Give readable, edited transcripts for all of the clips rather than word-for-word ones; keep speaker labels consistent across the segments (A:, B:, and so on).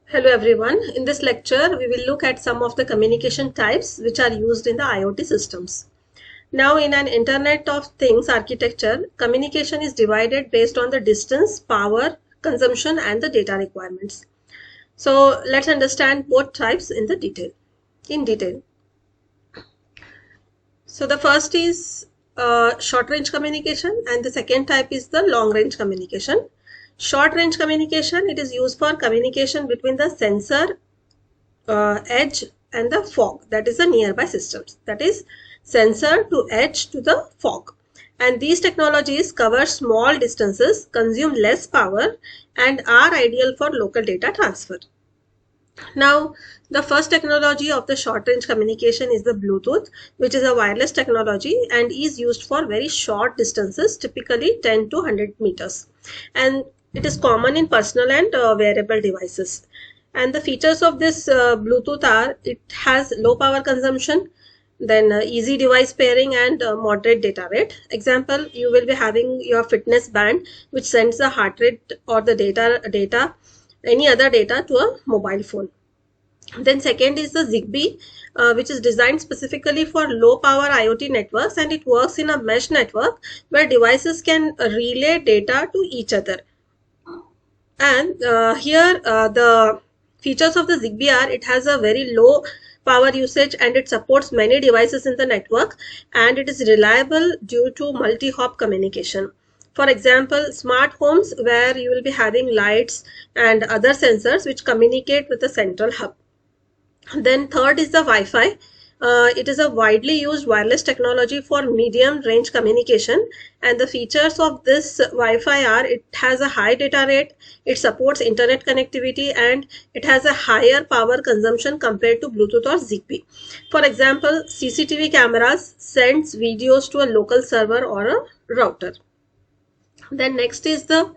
A: Hello everyone. In this lecture, we will look at some of the communication types which are used in the IoT systems. Now, in an Internet of Things architecture, communication is divided based on the distance, power, consumption, and the data requirements. So, let's understand both types in detail. So, the first is short range communication, and the second type is the long range communication. Short range communication, it is used for communication between the sensor edge and the fog, that is the nearby systems, that is sensor to edge to the fog. And these technologies cover small distances, consume less power, and are ideal for local data transfer. Now, the first technology of the short range communication is the Bluetooth, which is a wireless technology and is used for very short distances, typically 10 to 100 meters. And it is common in personal and wearable devices. And the features of this Bluetooth are it has low power consumption, then easy device pairing and moderate data rate. Example, you will be having your fitness band which sends the heart rate or the any other data to a mobile phone. Then second is the ZigBee, which is designed specifically for low power IoT networks, and it works in a mesh network where devices can relay data to each other. And here the features of the ZigBee are it has a very low power usage and it supports many devices in the network, and it is reliable due to multi-hop communication. For example, smart homes where you will be having lights and other sensors which communicate with the central hub. Then third is the Wi-Fi. It is a widely used wireless technology for medium range communication, and the features of this Wi-Fi are it has a high data rate, it supports internet connectivity, and it has a higher power consumption compared to Bluetooth or ZigBee. For example, CCTV cameras sends videos to a local server or a router. Then next is the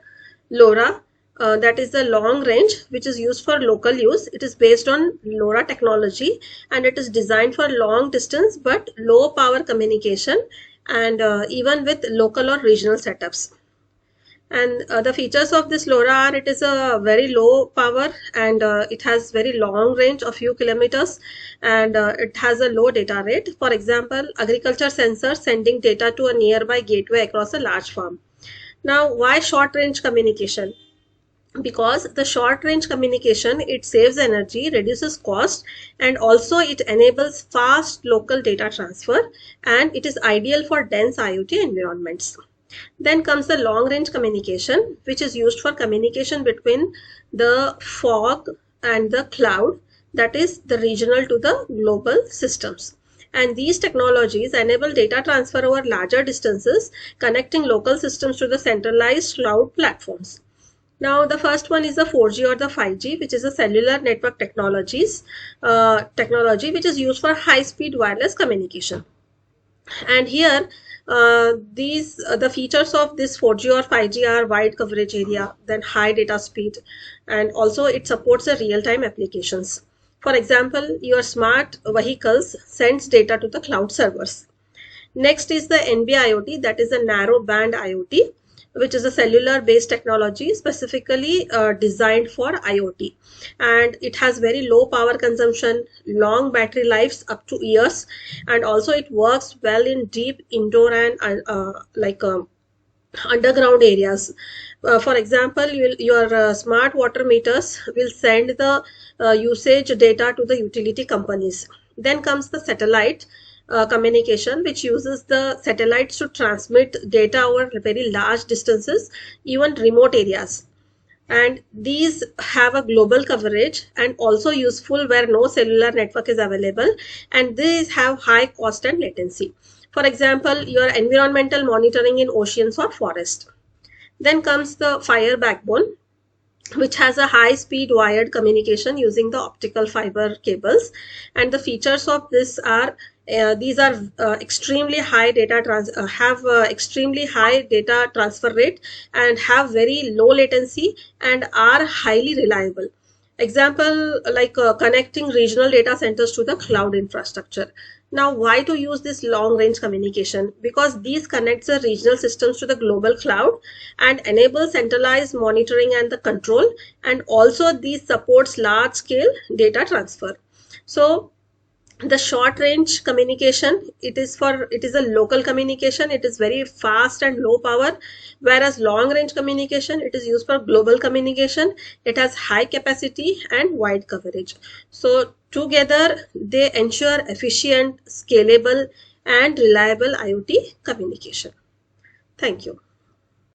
A: LoRa, that is the long range, which is used for local use. It is based on LoRa technology and it is designed for long distance but low power communication, and even with local or regional setups. And the features of this LoRa are it is a very low power, and it has very long range of few kilometers, and it has a low data rate. For example, agriculture sensors sending data to a nearby gateway across a large farm. Now, why short range communication? Because the short range communication, it saves energy, reduces cost, and also it enables fast local data transfer, and it is ideal for dense IoT environments. Then comes the long range communication, which is used for communication between the fog and the cloud, that is the regional to the global systems. And these technologies enable data transfer over larger distances, connecting local systems to the centralized cloud platforms. Now, the first one is the 4G or the 5G, which is a cellular network technology which is used for high-speed wireless communication. And here, the features of this 4G or 5G are wide coverage area, then high data speed, and also it supports the real-time applications. For example, your smart vehicles sends data to the cloud servers. Next is the NB-IoT, that is a narrow band IoT, which is a cellular based technology specifically designed for IoT, and it has very low power consumption, long battery lives up to years, and also it works well in deep indoor and underground areas. For example, your smart water meters will send the usage data to the utility companies. Then comes the satellite communication, which uses the satellites to transmit data over very large distances, even remote areas. And these have a global coverage and also useful where no cellular network is available, and these have high cost and latency. For example, your environmental monitoring in oceans or forest. Then comes the fire backbone, which has a high speed wired communication using the optical fiber cables, and the features of this are these are extremely high extremely high data transfer rate and have very low latency and are highly reliable. Example like connecting regional data centers to the cloud infrastructure. Now, why to use this long range communication? Because these connects the regional systems to the global cloud and enable centralized monitoring and the control, and also these supports large scale data transfer. So the short range communication, it is a local communication, it is very fast and low power, whereas long range communication, it is used for global communication, it has high capacity and wide coverage. So together they ensure efficient, scalable and reliable IoT communication. Thank you.